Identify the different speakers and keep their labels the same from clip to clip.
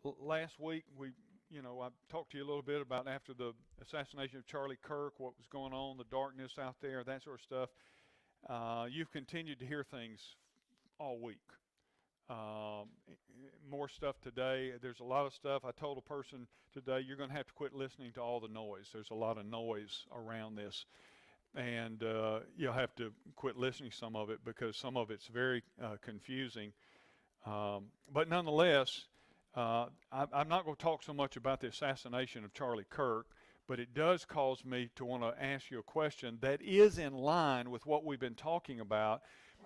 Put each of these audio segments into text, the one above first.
Speaker 1: Last week I talked to you a little bit about after the assassination of Charlie Kirk, what was going on, the darkness out there, that sort of stuff. You've continued to hear things all week. Um, More stuff today. There's a lot of stuff. I told a person today, you're going to have to quit listening to all the noise. There's a lot of noise around this. And you'll have to quit listening to some of it because some of it's very confusing. But nonetheless, I'm not going to talk so much about the assassination of Charlie Kirk, but it does cause me to want to ask you a question that is in line with what we've been talking about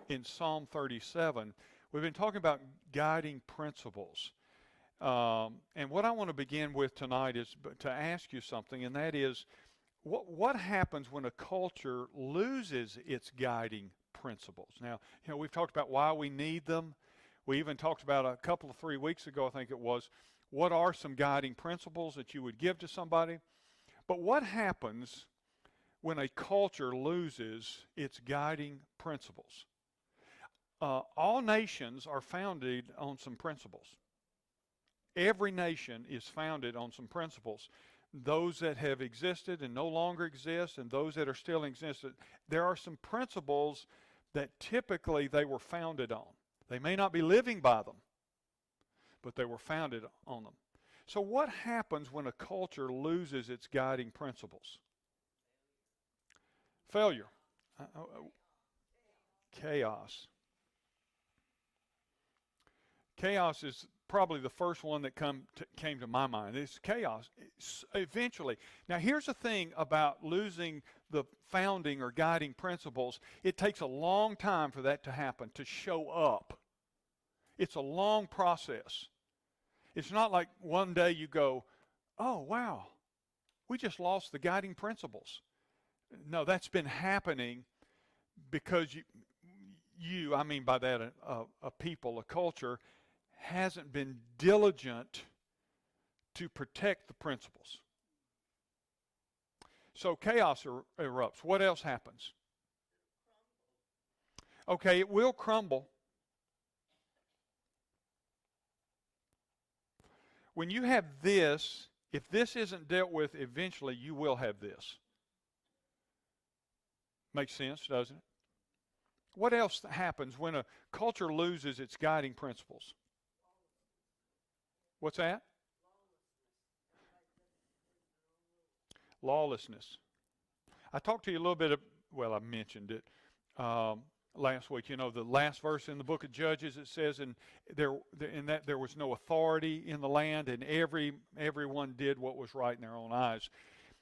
Speaker 1: in Psalm 37. We've been talking about guiding principles. And what I want to begin with tonight is to ask you something, and that is what happens when a culture loses its guiding principles? Now, we've talked about why we need them. We even talked about a couple of 3 weeks ago, I think it was, what are some guiding principles that you would give to somebody? But what happens when a culture loses its guiding principles? All nations are founded on some principles. Every nation is founded on some principles. Those that have existed and no longer exist, and those that are still in existence, there are some principles that typically they were founded on. They may not be living by them, but they were founded on them. So what happens when a culture loses its guiding principles? Failure. Chaos. Chaos is probably the first one that came to my mind. It's chaos. Eventually. Now, here's the thing about losing the founding or guiding principles. It takes a long time for that to happen, to show up. It's a long process. It's not like one day you go, oh, wow, we just lost the guiding principles. No, that's been happening because I mean by that a people, a culture, hasn't been diligent to protect the principles. So chaos erupts. What else happens? Okay, it will crumble. When you have this, if this isn't dealt with eventually, you will have this. Makes sense, doesn't it? What else happens when a culture loses its guiding principles? What's that? Lawlessness. I talked to you a little bit I mentioned it last week. The last verse in the book of Judges, it says in that there was no authority in the land, and everyone did what was right in their own eyes.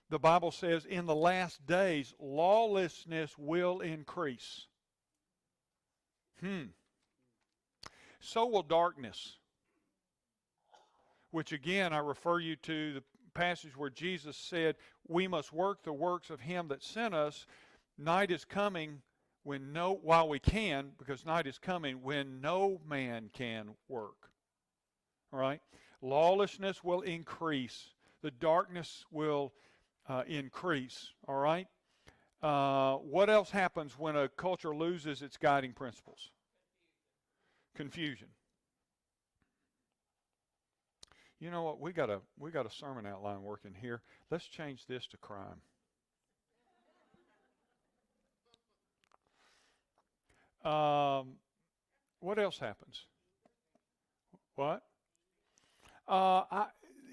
Speaker 1: The Bible says in the last days, lawlessness will increase. So will darkness. Which again, I refer you to the passage where Jesus said, we must work the works of him that sent us. Night is coming while we can, because night is coming when no man can work. All right? Lawlessness will increase. The darkness will increase. All right? What else happens when a culture loses its guiding principles? Confusion. You know what? We got a sermon outline working here. Let's change this to crime. What else happens? What?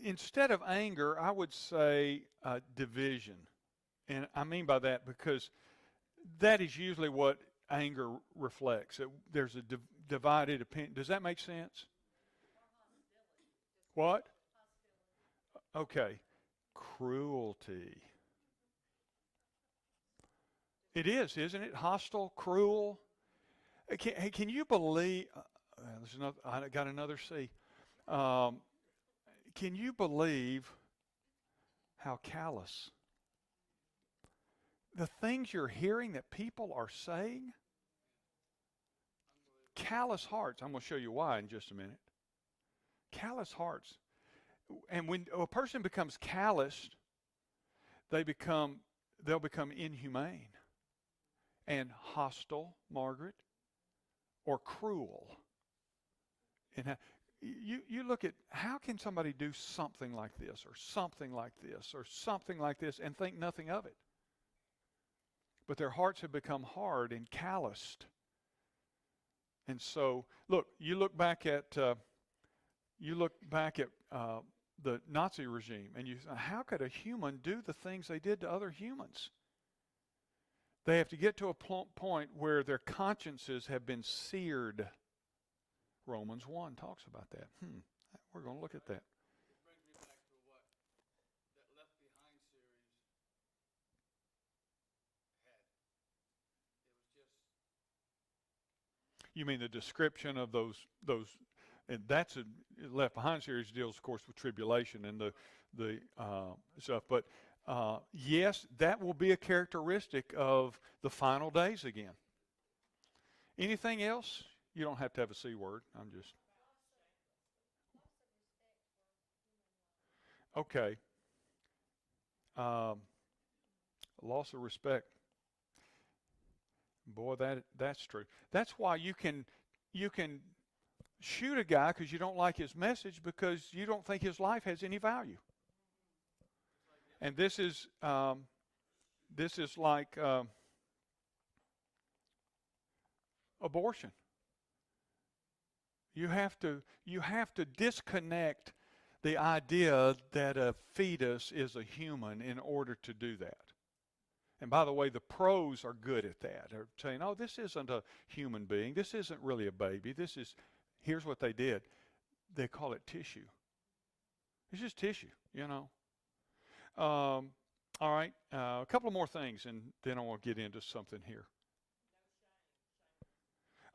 Speaker 1: Instead of anger, I would say division. And I mean by that because that is usually what anger reflects. There's a divided opinion. Does that make sense? What? Okay. Cruelty. It is, isn't it? Hostile, cruel. Can you believe? I got another C. Can you believe how callous? The things you're hearing that people are saying? Callous hearts. I'm going to show you why in just a minute. Callous hearts. And when a person becomes calloused, they'll become inhumane and hostile, Margaret, or cruel. And you look at how can somebody do something like this or something like this or something like this and think nothing of it? But their hearts have become hard and calloused. And so, look, you look back at the Nazi regime, and you say, how could a human do the things they did to other humans? They have to get to a point where their consciences have been seared. Romans 1 talks about that. We're going to look at that.
Speaker 2: It brings me back to what that Left Behind series had. It was just.
Speaker 1: You mean the description of those, and that's a Left Behind series deals, of course, with tribulation and the stuff. But yes, that will be a characteristic of the final days again. Anything else? You don't have to have a C word. I'm just. Okay. Loss of respect. Boy, that's true. That's why you can shoot a guy because you don't like his message because you don't think his life has any value. And this is like abortion. You have to disconnect the idea that a fetus is a human in order to do that. And by the way, the pros are good at that. They're saying, oh, this isn't a human being. This isn't really a baby. Here's what they did. They call it tissue. It's just tissue, you know. All right, a couple more things, and then I want to get into something here.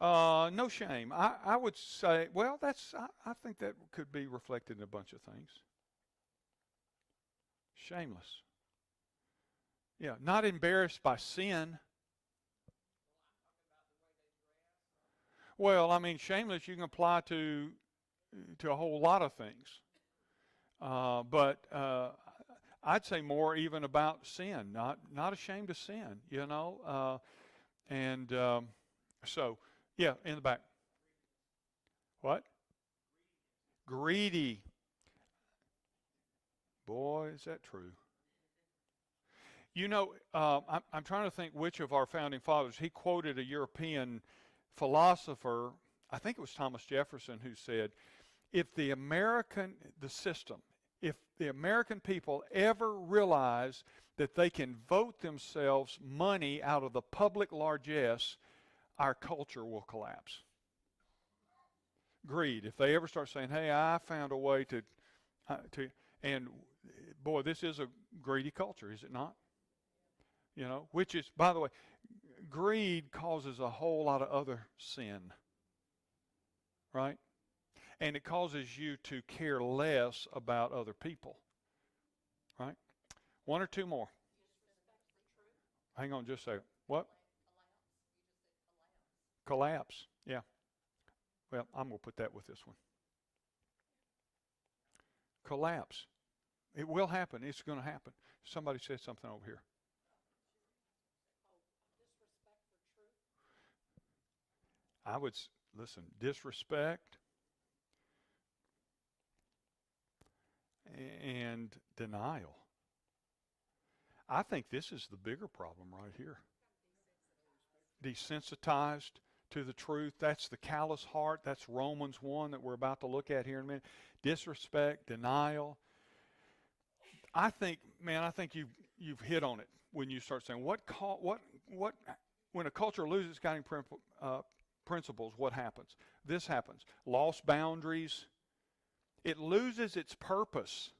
Speaker 1: No shame. I would say, well, I think that could be reflected in a bunch of things. Shameless. Yeah, not embarrassed by sin. Well, I mean, shameless you can apply to a whole lot of things. But I'd say more even about sin, not ashamed of sin, you know. So, yeah, in the back. What? Greedy. Boy, is that true. You know, I'm trying to think which of our founding fathers. He quoted a European philosopher, I think it was Thomas Jefferson, who said, if the American people ever realize that they can vote themselves money out of the public largesse, our culture will collapse. Greed. If they ever start saying, hey, I found a way to and boy, this is a greedy culture, is it not? You know, which is, by the way, greed causes a whole lot of other sin, right? And it causes you to care less about other people, right? One or two more. Hang on just a second. What? Collapse. Yeah. Well, I'm going to put that with this one. Collapse. It will happen. It's going to happen. Somebody said something over here. I would, listen, disrespect and denial. I think this is the bigger problem right here. Desensitized to the truth. That's the callous heart. That's Romans 1 that we're about to look at here in a minute. Disrespect, denial. I think you've hit on it when you start saying what when a culture loses guiding principles, what happens? This happens. Lost boundaries. It loses its purpose.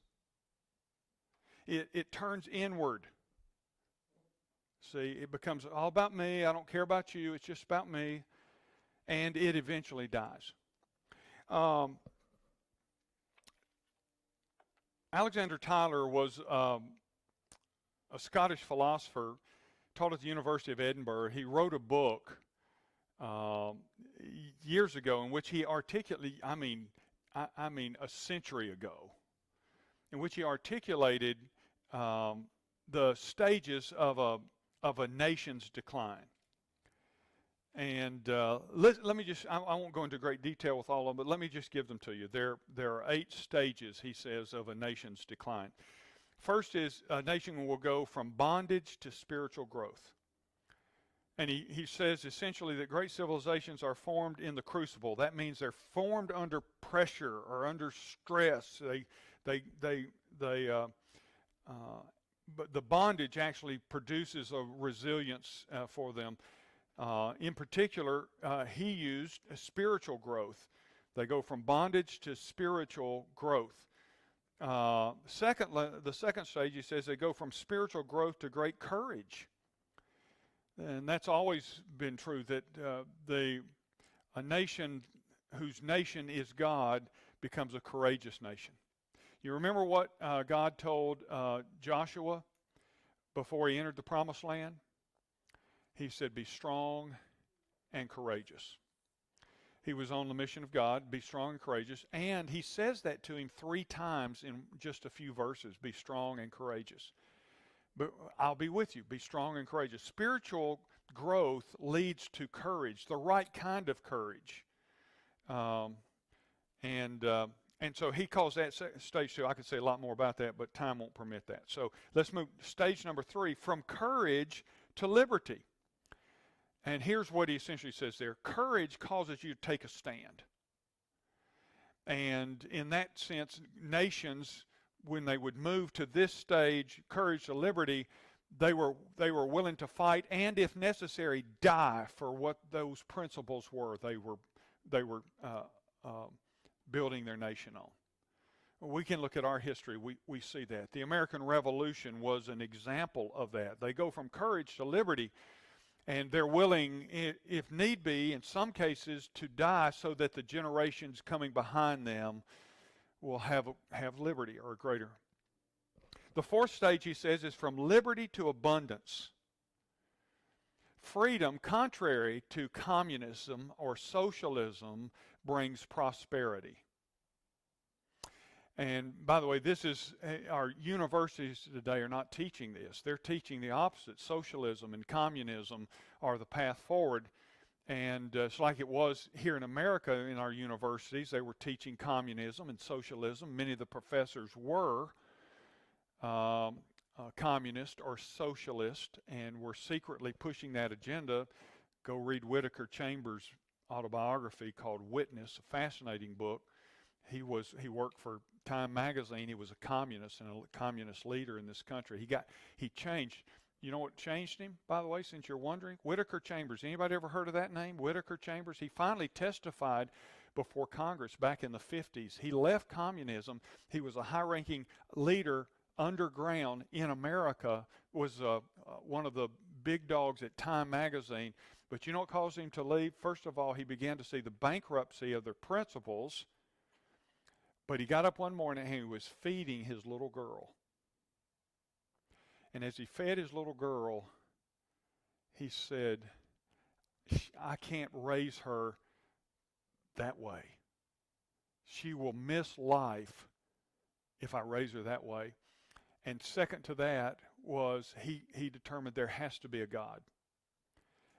Speaker 1: It turns inward. See, it becomes all about me. I don't care about you. It's just about me. And it eventually dies. Alexander Tyler was a Scottish philosopher, taught at the University of Edinburgh. He wrote a book years ago in which he articulated, I mean a century ago, in which he articulated the stages of a nation's decline. And let me just, I won't go into great detail with all of them, but let me just give them to you. There are 8 stages, he says, of a nation's decline. First is a nation will go from bondage to spiritual growth. And he says essentially that great civilizations are formed in the crucible. That means they're formed under pressure or under stress. But the bondage actually produces a resilience for them. In particular, he used a spiritual growth. They go from bondage to spiritual growth. The second stage, he says, they go from spiritual growth to great courage. And that's always been true, that a nation whose nation is God becomes a courageous nation. You remember what God told Joshua before he entered the promised land? He said, be strong and courageous. He was on the mission of God, be strong and courageous. And he says that to him 3 times in just a few verses, be strong and courageous. But I'll be with you, be strong and courageous. Spiritual growth leads to courage, the right kind of courage. And so he calls that stage 2. I could say a lot more about that, but time won't permit that. So let's move to stage number 3, from courage to liberty. And here's what he essentially says there. Courage causes you to take a stand. And in that sense, nations, when they would move to this stage, courage to liberty, they were willing to fight and, if necessary, die for what those principles were they were building their nation on. We can look at our history. We see that. The American Revolution was an example of that. They go from courage to liberty, and they're willing, if need be, in some cases, to die so that the generations coming behind them will have liberty or greater. The 4th stage, he says, is from liberty to abundance. Freedom, contrary to communism or socialism, brings prosperity. And by the way, this is, our universities today are not teaching this. They're teaching the opposite. Socialism and communism are the path forward. And it's like it was here in America in our universities. They were teaching communism and socialism. Many of the professors were communist or socialist and were secretly pushing that agenda. Go read Whittaker Chambers' autobiography called Witness, a fascinating book. He worked for Time magazine. He was a communist and a communist leader in this country. He changed. You know what changed him, by the way, since you're wondering? Whittaker Chambers. Anybody ever heard of that name? Whittaker Chambers? He finally testified before Congress back in the 50s. He left communism. He was a high-ranking leader underground in America, was one of the big dogs at Time magazine. But you know what caused him to leave? First of all, he began to see the bankruptcy of their principles. But he got up one morning and he was feeding his little girl. And as he fed his little girl, he said, I can't raise her that way. She will miss life if I raise her that way. And second to that was he determined there has to be a God.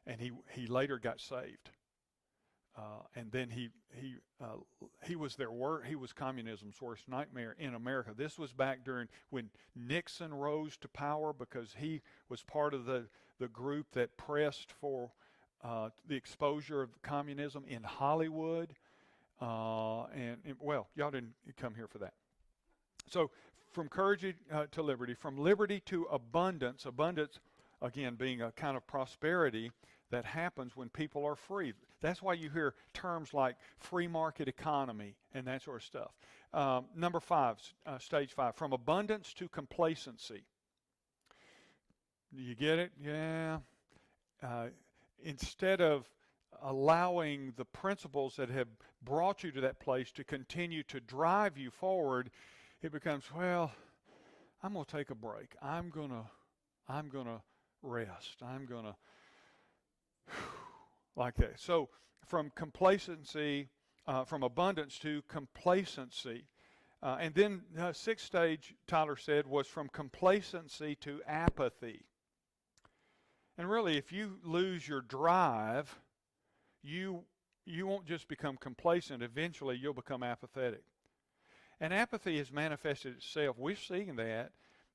Speaker 1: And he later got saved. And then he was he was communism's worst nightmare in America. This was back during when Nixon rose to power, because he was part of the group that pressed for the exposure of communism in Hollywood. Well, y'all didn't come here for that. So from courage to liberty, from liberty to abundance, abundance again being a kind of prosperity that happens when people are free. That's why you hear terms like free market economy and that sort of stuff. Number 5, stage 5, from abundance to complacency. You get it? Yeah. Instead of allowing the principles that have brought you to that place to continue to drive you forward, it becomes, well, I'm going to take a break. I'm going to rest. I'm going to like that. So from complacency, from abundance to complacency. And then 6th stage, Tyler said, was from complacency to apathy. And really, if you lose your drive, you won't just become complacent. Eventually, you'll become apathetic. And apathy has manifested itself. We're seeing that.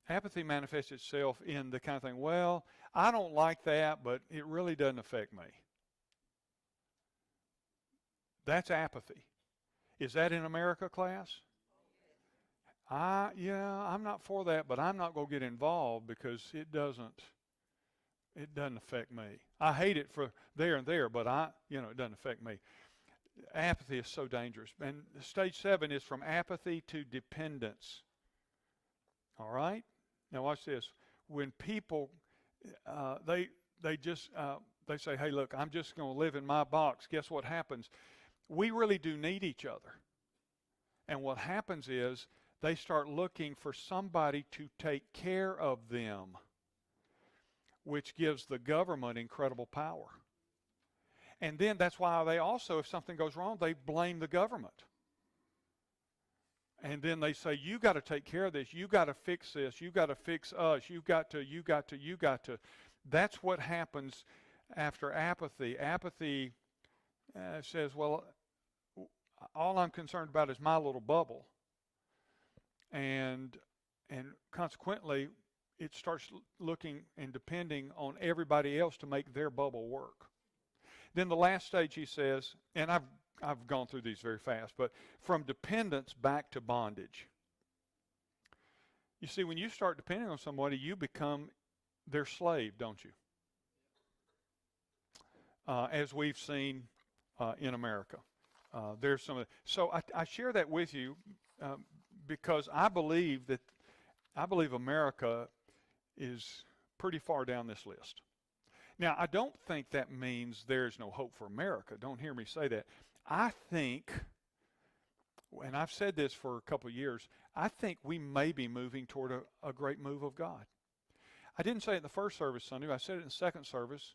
Speaker 1: Apathy manifests itself in the kind of thing, well, I don't like that, but it really doesn't affect me. That's apathy. Is that in America, class? Yeah, I'm not for that, but I'm not going to get involved because it doesn't affect me. I hate it for there and there, but it doesn't affect me. Apathy is so dangerous. And stage 7 is from apathy to dependence. All right? Now watch this. When people, they say, hey, look, I'm just going to live in my box. Guess what happens? We really do need each other. And what happens is they start looking for somebody to take care of them, which gives the government incredible power. And then that's why they also, if something goes wrong, they blame the government. And then they say, you got to take care of this. You got to fix this. You got to fix us. You got to. That's what happens after apathy. Apathy says, well, all I'm concerned about is my little bubble. And consequently, it starts looking and depending on everybody else to make their bubble work. Then the last stage, he says, and I've gone through these very fast, but from dependence back to bondage. You see, when you start depending on somebody, you become their slave, don't you? As we've seen in America. There's some of that. So I share that with you because I believe America is pretty far down this list. Now, I don't think that means there's no hope for America. Don't hear me say that. I think, and I've said this for a couple of years, I think we may be moving toward a great move of God. I didn't say it in the first service Sunday. I said it in the second service.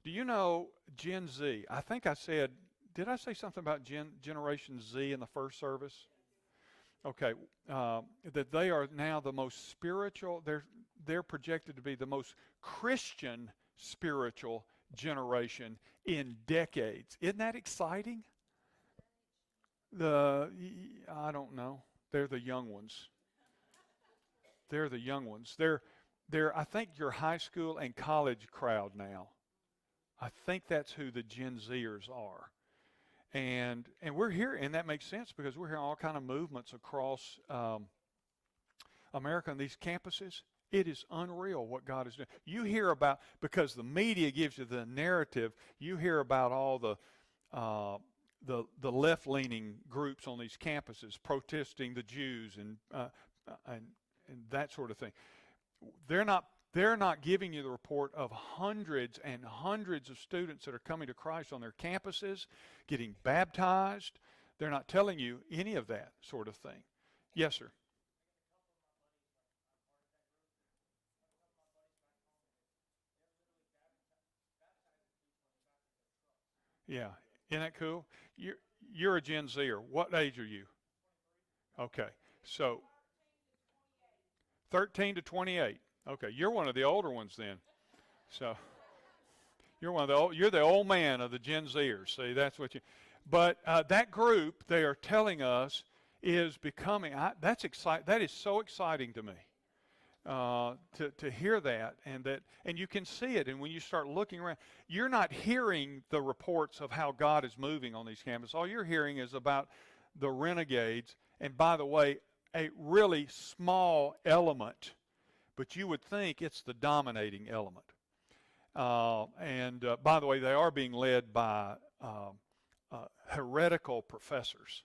Speaker 1: Do you know Gen Z? I think I said, did I say something about Generation Z in the first service? Okay, that they are now the most spiritual, they're projected to be the most Christian spiritual generation in decades. Isn't that exciting? I don't know. They're the young ones. They're the young ones. They're I think your high school and college crowd now. I think that's who the Gen Zers are. And we're here, and that makes sense because we're hearing all kind of movements across America on these campuses. It is unreal what God is doing. You hear about, because the media gives you the narrative, you hear about all the left-leaning groups on these campuses protesting the Jews and that sort of thing. They're not giving you the report of hundreds and hundreds of students that are coming to Christ on their campuses, getting baptized. They're not telling you any of that sort of thing. Yes, sir. Yeah. Isn't that cool? You're a Gen Zer. What age are you? Okay. So 13 to 28. Okay, you're one of the older ones then. So you're the old man of the Gen Zers. See, that's what you. But that group, they are telling us, is becoming. That is so exciting to me to hear that, and you can see it. And when you start looking around, you're not hearing the reports of how God is moving on these campuses. All you're hearing is about the renegades. And by the way, a really small element. But you would think it's the dominating element. By the way, they are being led by heretical professors.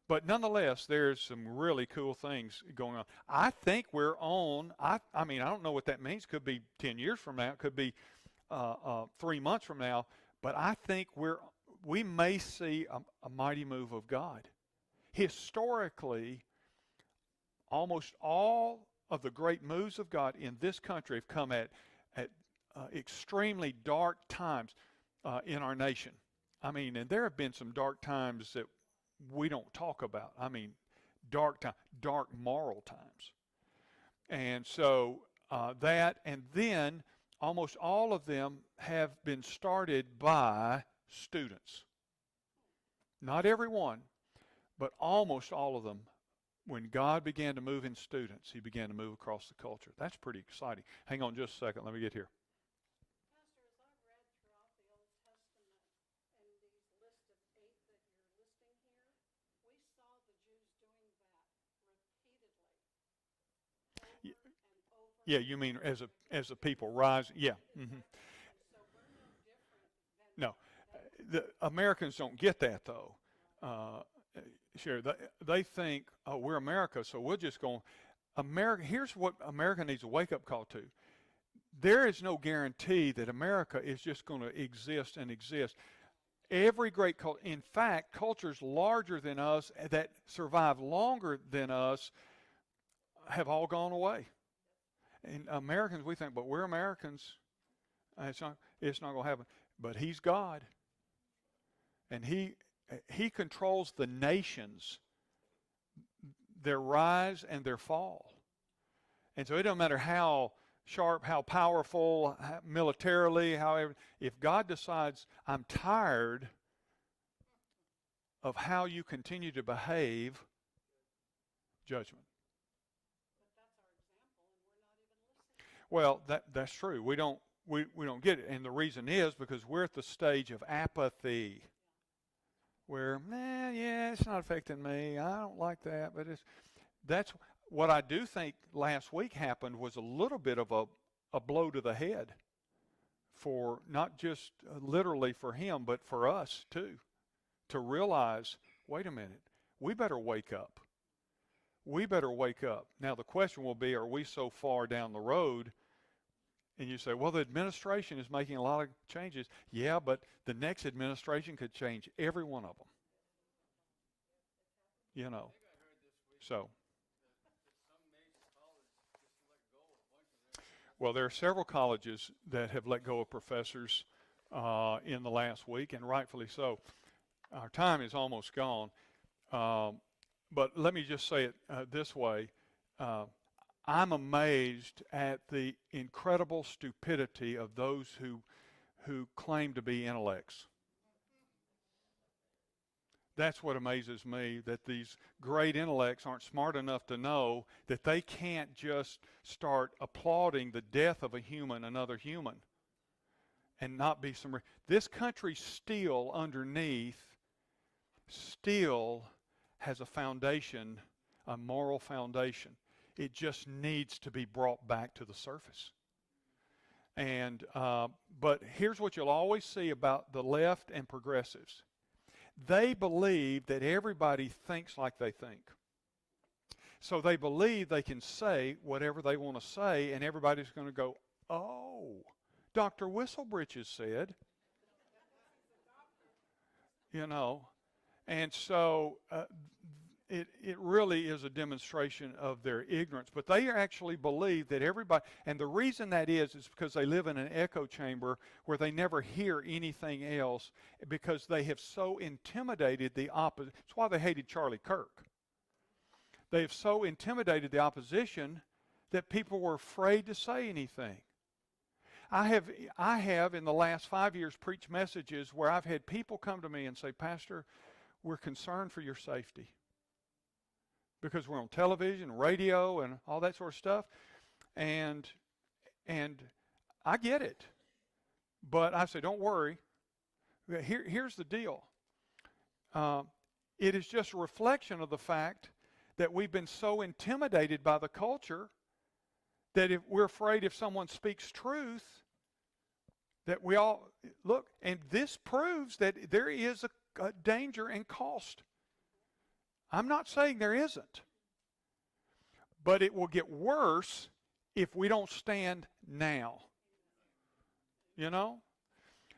Speaker 1: But nonetheless, there's some really cool things going on. I think we're on, I don't know what that means. Could be 10 years from now. It could be 3 months from now. But I think we may see a mighty move of God. Historically, almost all of the great moves of God in this country have come at extremely dark times in our nation. And there have been some dark times that we don't talk about. Dark moral times. And so that, and then almost all of them have been started by students. Not every one, but almost all of them. When God began to move in students, he began to move across the culture. That's pretty exciting. Hang on just a second. Let me get here.
Speaker 3: Pastor, as I've read throughout the Old Testament and these list of 8 that you're listing here, we saw the Jews doing that repeatedly, over
Speaker 1: Y-
Speaker 3: and over.
Speaker 1: Yeah, you mean as a people rise? Yeah. Hmm.
Speaker 3: So we're no different than
Speaker 1: No, the Americans don't get that though. Sure, they think, oh, we're America, so we're just going. America. Here's what America needs a wake-up call to. There is no guarantee that America is just going to exist and exist. Every great culture, in fact, cultures larger than us that survive longer than us have all gone away. And Americans, we think, but we're Americans. It's not going to happen. But he's God. And he controls the nations, their rise and their fall. And so it doesn't matter how sharp, how powerful, militarily, however, if God decides, I'm tired of how you continue to behave, judgment.
Speaker 3: But that's our example, and we're not even listening.
Speaker 1: Well, that's true. We don't get it. And the reason is because we're at the stage of apathy. Where, yeah, it's not affecting me. I don't like that, but that's what I do think last week happened was a little bit of a blow to the head for not just literally for him, but for us too, to realize, wait a minute, we better wake up. We better wake up. Now the question will be, are we so far down the road? And you say, well, the administration is making a lot of changes. Yeah, but the next administration could change every one of them. You know. So. Well, there are several colleges that have let go of professors in the last week, and rightfully so. Our time is almost gone. But let me just say it this way. I'm amazed at the incredible stupidity of those who claim to be intellects. That's what amazes me, that these great intellects aren't smart enough to know that they can't just start applauding the death of another human, and not be some. This country still has a foundation, a moral foundation. It just needs to be brought back to the surface. And but here's what you'll always see about the left and progressives. They believe that everybody thinks like they think. So they believe they can say whatever they want to say, and everybody's going to go, oh, Dr. Whistlebritches said. You know. And so it really is a demonstration of their ignorance. But they actually believe that everybody, and the reason that is because they live in an echo chamber where they never hear anything else, because they have so intimidated the opposition. That's why they hated Charlie Kirk. They have so intimidated the opposition that people were afraid to say anything. I have in the last 5 years preached messages where I've had people come to me and say, Pastor, we're concerned for your safety. Because we're on television, radio, and all that sort of stuff. And I get it. But I say, don't worry. Here's the deal. It is just a reflection of the fact that we've been so intimidated by the culture that if we're afraid if someone speaks truth, that we all, look, and this proves that there is a danger and cost. I'm not saying there isn't. But it will get worse if we don't stand now. You know?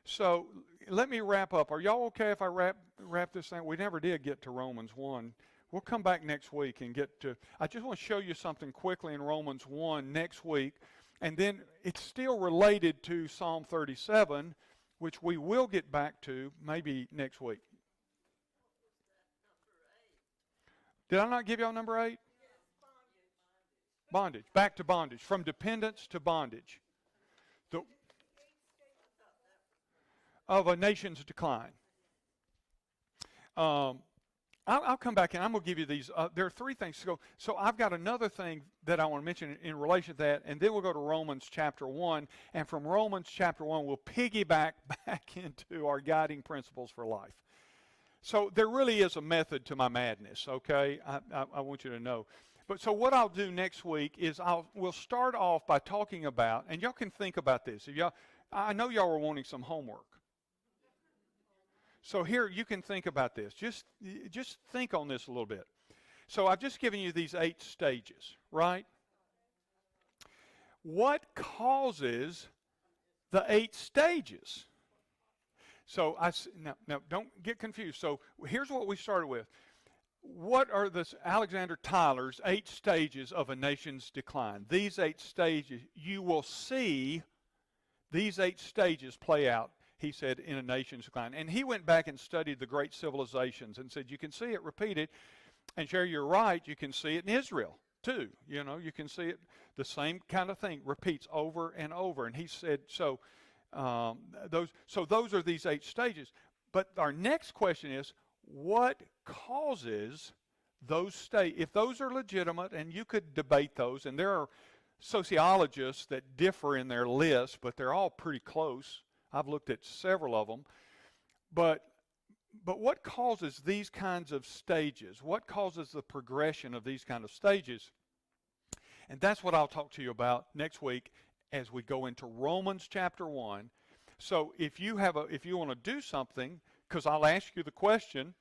Speaker 1: So let me wrap up. Are y'all okay if I wrap this thing? We never did get to Romans 1. We'll come back next week and get to, I just want to show you something quickly in Romans 1 next week. And then it's still related to Psalm 37, which we will get back to maybe next week. Did I not give y'all number 8? Bondage. Back to bondage. From dependence to bondage. of a nation's decline. I'll come back and I'm going to give you these. There are three things to go. So I've got another thing that I want to mention in relation to that, and then we'll go to Romans chapter 1. And from Romans chapter 1, we'll piggyback back into our guiding principles for life. So there really is a method to my madness, okay? I want you to know. But so what I'll do next week is we'll start off by talking about, and y'all can think about this. I know y'all were wanting some homework. So here, you can think about this. Just think on this a little bit. So I've just given you these 8 stages, right? What causes the 8 stages? So now don't get confused. So here's what we started with. What are Alexander Tyler's 8 stages of a nation's decline? These 8 stages, you will see these 8 stages play out, he said, in a nation's decline. And he went back and studied the great civilizations and said, you can see it repeated. And Sherry, you're right, you can see it in Israel too. You know, you can see it, the same kind of thing repeats over and over. And he said, those are these 8 stages. But our next question is, what causes those stages? If those are legitimate, and you could debate those, and there are sociologists that differ in their list, but they're all pretty close. I've looked at several of them. But what causes these kinds of stages? What causes the progression of these kind of stages? And that's what I'll talk to you about next week as we go into Romans chapter 1. So if you want to do something, because I'll ask you the question,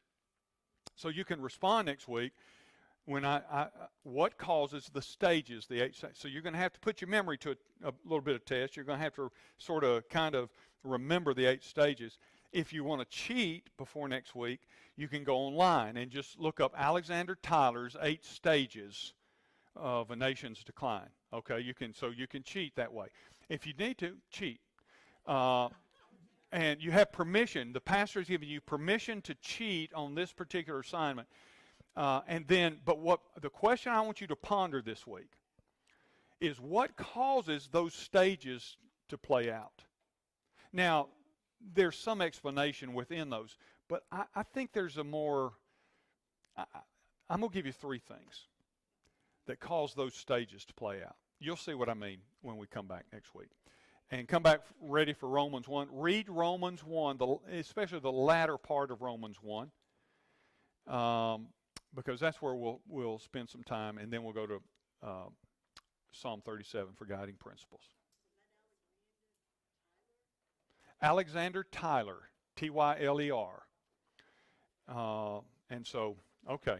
Speaker 1: so you can respond next week, when what causes the stages, the 8 stages. So you're going to have to put your memory to a little bit of test. You're going to have to sort of kind of remember the 8 stages. If you want to cheat before next week, you can go online and just look up Alexander Tyler's 8 stages of a nation's decline. Okay, you can cheat that way. If you need to, cheat. And you have permission. The pastor is giving you permission to cheat on this particular assignment. But what the question I want you to ponder this week is, what causes those stages to play out? Now, there's some explanation within those, but I think there's a more, I'm going to give you 3 things that cause those stages to play out. You'll see what I mean when we come back next week. And come back ready for Romans 1. Read Romans 1, especially the latter part of Romans 1, because that's where we'll spend some time, and then we'll go to Psalm 37 for guiding principles. Alexander Tyler, Tyler. And so, okay.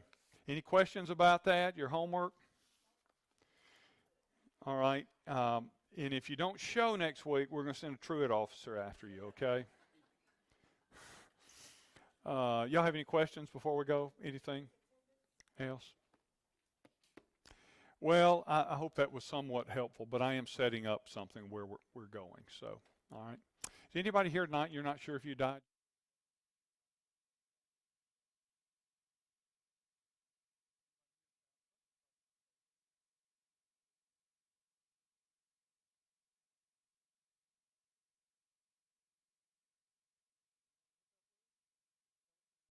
Speaker 1: Any questions about that, your homework? All right. And if you don't show next week, we're going to send a truant officer after you, okay? Y'all have any questions before we go? Anything else? Well, I hope that was somewhat helpful, but I am setting up something where we're going. So, all right. Is anybody here tonight, you're not sure if you died?